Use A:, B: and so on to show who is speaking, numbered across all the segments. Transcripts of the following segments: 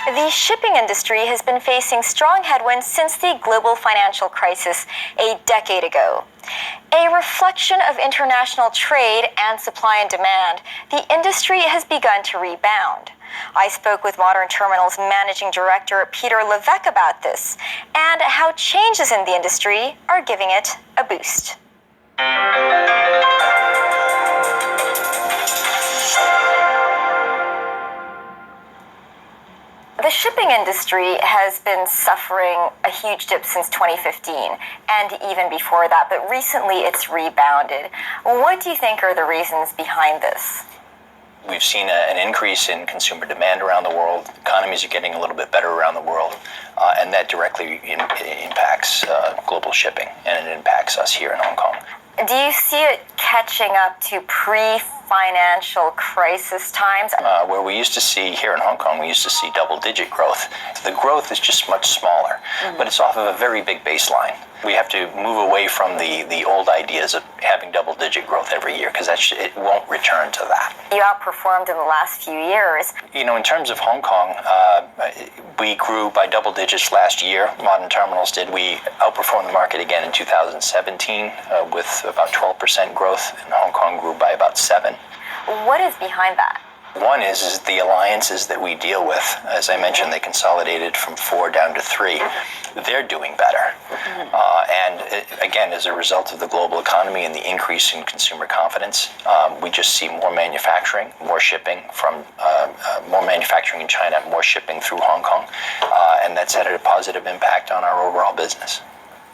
A: The shipping industry has been facing strong headwinds since the global financial crisis a decade ago. A reflection of international trade and supply and demand, the industry has begun to rebound. I spoke with Modern Terminals Managing Director Peter Levesque about this and how changes in the industry are giving it a boost. The shipping industry has been suffering a huge dip since 2015 and even before that, but recently it's rebounded. What do you think are the reasons behind this?
B: We've seen an increase in consumer demand around the world. Economies are getting a little bit better around the world, and that directly impacts global shipping, and it impacts us here in Hong Kong.
A: Do you see it catching up to pre-financial crisis times?
B: Where we used to see, here in Hong Kong, we used to see double-digit growth. The growth is just much smaller, but it's off of a very big baseline. We have to move away from the old ideas of having double-digit growth every year, because it won't return to that.
A: You outperformed in the last few years.
B: You know, in terms of Hong Kong, we grew by double digits last year. Modern Terminals did. We outperformed the market again in 2017 with about 12% growth, and Hong Kong grew by about 7%.
A: What is behind that?
B: One is the alliances that we deal with. As I mentioned, they consolidated from 4 down to 3. They're doing better. And again, as a result of the global economy and the increase in consumer confidence, we just see more manufacturing, more shipping from more manufacturing in China, more shipping through Hong Kong, and that's had a positive impact on our overall business.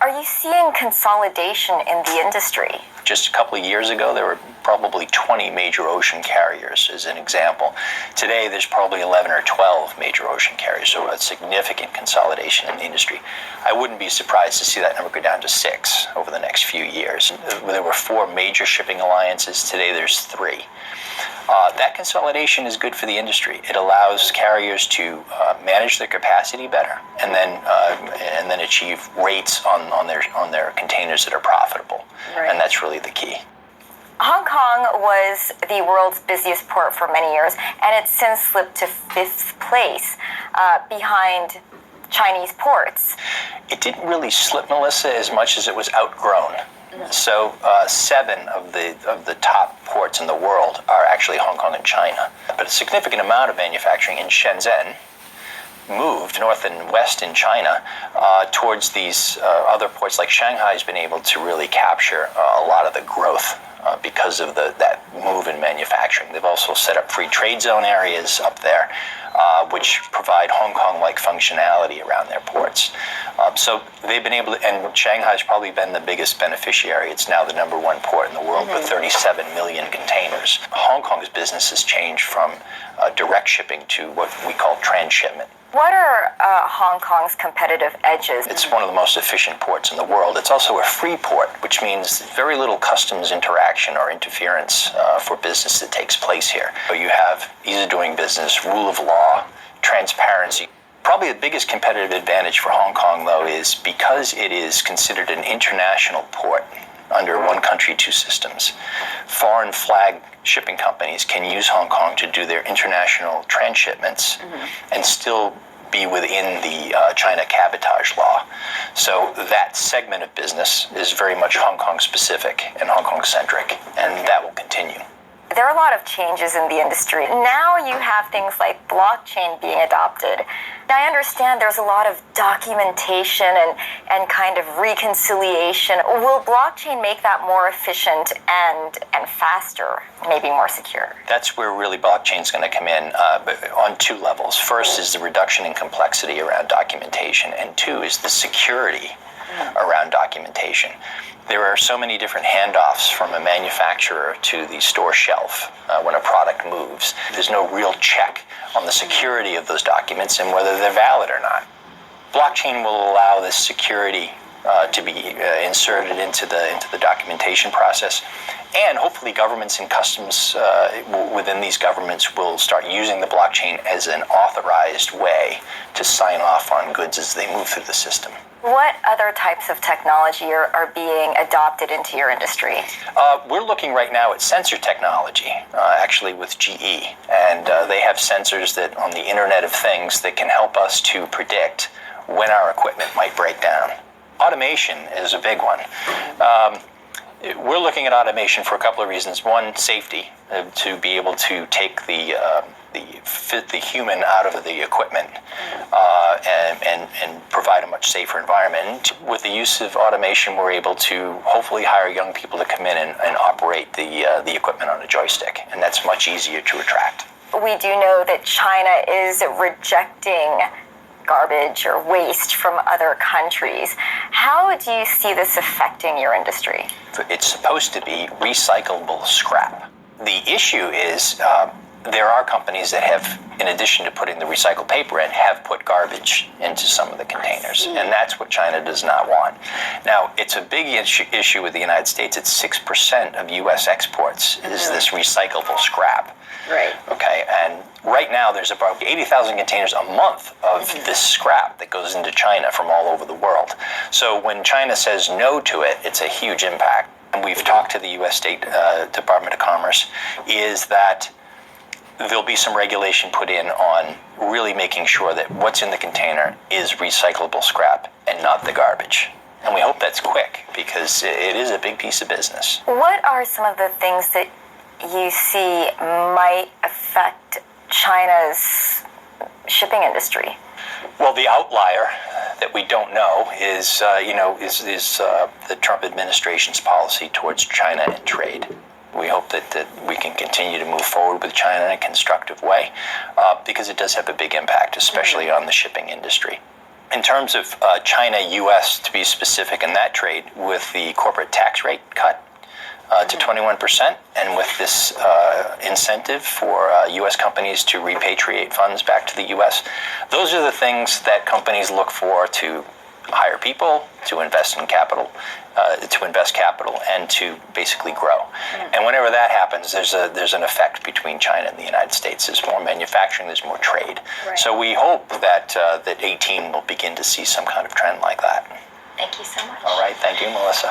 A: Are you seeing consolidation in the industry?
B: Just a couple of years ago, there were probably 20 major ocean carriers, as an example. Today, there's probably 11 or 12 major ocean carriers, so a significant consolidation in the industry. I wouldn't be surprised to see that number go down to 6 over the next few years. There were 4 major shipping alliances. Today, there's 3. That consolidation is good for the industry. It allows carriers to manage their capacity better, and then achieve rates on their containers that are profitable. Right. And that's really the key.
A: Hong Kong was the world's busiest port for many years, and it's since slipped to 5th place behind Chinese ports.
B: It didn't really slip, Melissa, as much as it was outgrown. So 7 of the top ports in the world are actually Hong Kong and China. But a significant amount of manufacturing in Shenzhen moved north and west in China towards these other ports. Like Shanghai has been able to really capture a lot of the growth because of that move in manufacturing. They've also set up free trade zone areas up there, which provide Hong Kong-like functionality around their ports. So they've been able to, and Shanghai's probably been the biggest beneficiary. It's now the number 1 port in the world with 37 million containers. Hong Kong's business has changed from direct shipping to what we call transshipment.
A: What are Hong Kong's competitive edges?
B: It's one of the most efficient ports in the world. It's also a free port, which means very little customs interaction or interference for business that takes place here. So you have ease of doing business, rule of law, transparency. Probably the biggest competitive advantage for Hong Kong, though, is because it is considered an international port under one country, 2 systems. Foreign flag shipping companies can use Hong Kong to do their international transshipments and still be within the China cabotage law. So that segment of business is very much Hong Kong specific and Hong Kong centric, and that will continue.
A: There are a lot of changes in the industry. Now you have things like blockchain being adopted. Now I understand there's a lot of documentation and kind of reconciliation. Will blockchain make that more efficient and faster, maybe more secure?
B: That's where really blockchain is going to come in on 2 levels. First is the reduction in complexity around documentation, and 2 is the security around documentation. There are so many different handoffs from a manufacturer to the store shelf when a product moves. There's no real check on the security of those documents and whether they're valid or not. Blockchain will allow this security to be inserted into the documentation process. And hopefully governments and customs within these governments will start using the blockchain as an authorized way to sign off on goods as they move through the system.
A: What other types of technology are being adopted into your industry?
B: We're looking right now at sensor technology, actually with GE. And they have sensors that on the Internet of Things that can help us to predict when our equipment might break down. Automation is a big one. We're looking at automation for a couple of reasons. One, safety, to be able to take the human out of the equipment and provide a much safer environment. With the use of automation, we're able to hopefully hire young people to come in and operate the equipment on a joystick, and that's much easier to retract.
A: We do know that China is rejecting garbage or waste from other countries. How do you see this affecting your industry?
B: It's supposed to be recyclable scrap. The issue is there are companies that have, in addition to putting the recycled paper in, have put garbage into some of the containers, and that's what China does not want. Now, it's a big issue with the United States. It's 6% of U.S. exports is this recyclable scrap.
A: Right.
B: Okay, and right now there's about 80,000 containers a month of this scrap that goes into China from all over the world. So when China says no to it, it's a huge impact. And we've talked to the U.S. State Department of Commerce, is that there'll be some regulation put in on really making sure that what's in the container is recyclable scrap and not the garbage. And we hope that's quick, because it is a big piece of business.
A: What are some of the things that you see might affect China's shipping industry?
B: Well, the outlier that we don't know is the Trump administration's policy towards China and trade. We hope that we can continue to move forward with China in a constructive way, because it does have a big impact, especially on the shipping industry. In terms of China-U.S., to be specific in that trade, with the corporate tax rate cut to 21%, and with this incentive for U.S. companies to repatriate funds back to the U.S., those are the things that companies look for to hire people, to invest in capital, and to basically grow. And whenever that happens, there's an effect between China and the United States. There's more manufacturing, there's more trade. Right. So we hope that 18 will begin to see some kind of trend like that.
A: Thank you so much.
B: All right, thank you, Melissa.